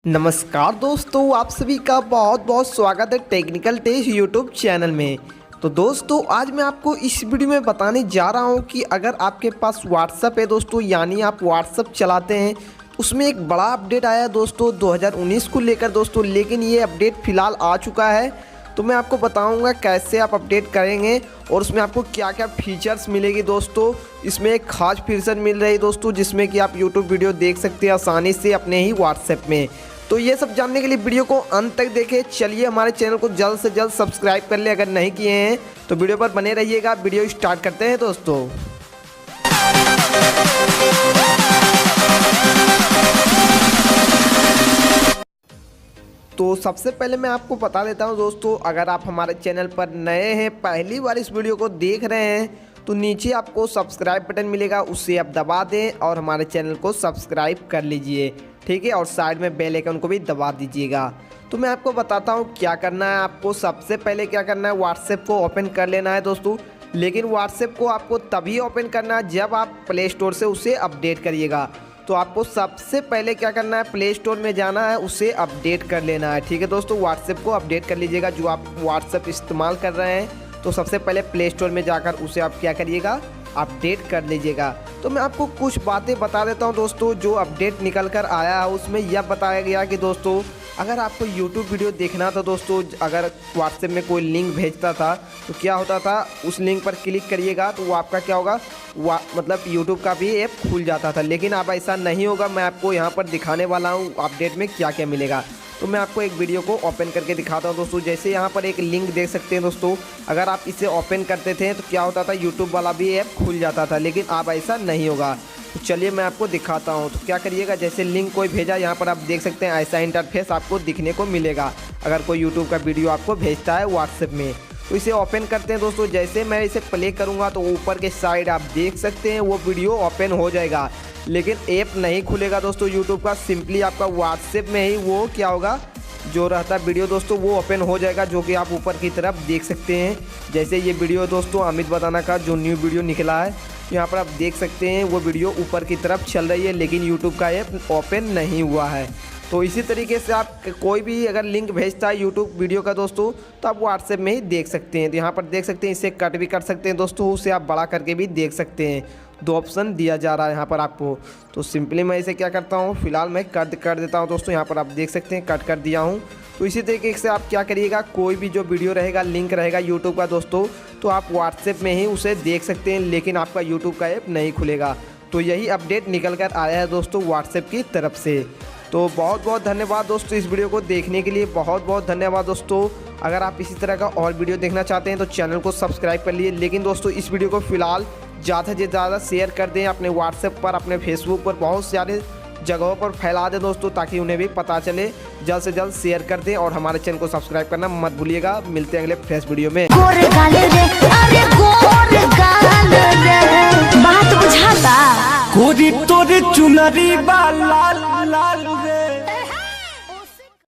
नमस्कार दोस्तों, आप सभी का बहुत बहुत स्वागत है टेक्निकल टेस्ट यूट्यूब चैनल में। तो दोस्तों आज मैं आपको इस वीडियो में बताने जा रहा हूं कि अगर आपके पास व्हाट्सएप है दोस्तों, यानी आप व्हाट्सएप चलाते हैं, उसमें एक बड़ा अपडेट आया है दोस्तों 2019 को लेकर दोस्तों। लेकिन ये अपडेट फ़िलहाल आ चुका है, तो मैं आपको बताऊंगा कैसे आप अपडेट करेंगे और उसमें आपको क्या क्या फीचर्स मिलेगी दोस्तों। इसमें एक खास फीचर मिल रही है दोस्तों, जिसमें कि आप यूट्यूब वीडियो देख सकते हैं आसानी से अपने ही व्हाट्सएप में। तो ये सब जानने के लिए वीडियो को अंत तक देखें। चलिए हमारे चैनल को जल्द से जल्द सब्सक्राइब कर ले अगर नहीं किए हैं, तो वीडियो पर बने रहिएगा। वीडियो स्टार्ट करते हैं दोस्तों। तो सबसे पहले मैं आपको बता देता हूं दोस्तों, अगर आप हमारे चैनल पर नए हैं, पहली बार इस वीडियो को देख रहे हैं, तो नीचे आपको सब्सक्राइब बटन मिलेगा, उससे आप दबा दें और हमारे चैनल को सब्सक्राइब कर लीजिए, ठीक है। और साइड में बेल आइकन को भी दबा दीजिएगा। तो मैं आपको बताता हूँ क्या करना है। आपको सबसे पहले क्या करना है, व्हाट्सएप को ओपन कर लेना है दोस्तों। लेकिन व्हाट्सएप को आपको तभी ओपन करना है जब आप प्ले स्टोर से उसे अपडेट करिएगा। तो आपको सबसे पहले क्या करना है, प्ले स्टोर में जाना है, उसे अपडेट कर लेना है, ठीक है दोस्तों। व्हाट्सएप को अपडेट कर लीजिएगा। जो आप व्हाट्सएप इस्तेमाल कर रहे हैं, तो सबसे पहले प्ले स्टोर में जाकर उसे आप क्या करिएगा, अपडेट कर लीजिएगा। तो मैं आपको कुछ बातें बता देता हूं दोस्तों। जो अपडेट निकल कर आया है उसमें यह बताया गया कि दोस्तों अगर आपको YouTube वीडियो देखना था दोस्तों, अगर व्हाट्सएप में कोई लिंक भेजता था तो क्या होता था, उस लिंक पर क्लिक करिएगा तो वो आपका क्या होगा, मतलब YouTube का भी ऐप खुल जाता था। लेकिन अब ऐसा नहीं होगा। मैं आपको यहाँ पर दिखाने वाला हूँ अपडेट में क्या क्या मिलेगा। तो मैं आपको एक वीडियो को ओपन करके दिखाता हूँ दोस्तों। जैसे यहाँ पर एक लिंक देख सकते हैं दोस्तों, अगर आप इसे ओपन करते थे तो क्या होता था, यूट्यूब वाला भी ऐप खुल जाता था। लेकिन अब ऐसा नहीं होगा। तो चलिए मैं आपको दिखाता हूँ। तो क्या करिएगा, जैसे लिंक कोई भेजा, यहाँ पर आप देख सकते हैं ऐसा इंटरफेस आपको दिखने को मिलेगा अगर कोई यूट्यूब का वीडियो आपको भेजता है व्हाट्सएप में। तो इसे ओपन करते हैं दोस्तों। जैसे मैं इसे प्ले करूँगा तो ऊपर के साइड आप देख सकते हैं वो वीडियो ओपन हो जाएगा। लेकिन ऐप नहीं खुलेगा दोस्तों यूट्यूब का। सिंपली आपका व्हाट्सएप में ही वो क्या होगा, जो रहता है वीडियो दोस्तों, वो ओपन हो जाएगा, जो कि आप ऊपर की तरफ देख सकते हैं। जैसे ये वीडियो दोस्तों अमित बताना का जो न्यू वीडियो निकला है, यहाँ पर आप देख सकते हैं वो वीडियो ऊपर की तरफ चल रही है, लेकिन यूट्यूब का ऐप ओपन नहीं हुआ है। तो इसी तरीके से आप कोई भी अगर लिंक भेजता है यूट्यूब वीडियो का दोस्तों, तो आप व्हाट्सएप में ही देख सकते हैं। तो यहाँ पर देख सकते हैं, इसे कट भी कर सकते हैं दोस्तों, उसे आप बड़ा करके भी देख सकते हैं। दो ऑप्शन दिया जा रहा है यहाँ पर आपको। तो सिंपली मैं इसे क्या करता हूँ, फिलहाल मैं कट कर देता हूँ दोस्तों। यहाँ पर आप देख सकते हैं कट कर दिया हूँ। तो इसी तरीके से आप क्या करिएगा, कोई भी जो वीडियो रहेगा, लिंक रहेगा यूट्यूब का दोस्तों, तो आप व्हाट्सएप में ही उसे देख सकते हैं, लेकिन आपका यूट्यूब का ऐप नहीं खुलेगा। तो यही अपडेट निकल कर आया है दोस्तों व्हाट्सएप की तरफ से। तो बहुत बहुत धन्यवाद दोस्तों इस वीडियो को देखने के लिए, बहुत बहुत धन्यवाद दोस्तों। अगर आप इसी तरह का और वीडियो देखना चाहते हैं तो चैनल को सब्सक्राइब कर लिए। लेकिन दोस्तों इस वीडियो को फिलहाल ज़्यादा से ज़्यादा शेयर कर दें अपने व्हाट्सएप पर, अपने फेसबुक पर, बहुत सारे जगहों पर फैला दें दोस्तों, ताकि उन्हें भी पता चले। जल्द से जल्द शेयर कर दें और हमारे चैनल को सब्सक्राइब करना मत भूलिएगा। मिलते हैं अगले फ्रेश वीडियो में। बात बुझाता, तोरे चुनरी बा लाल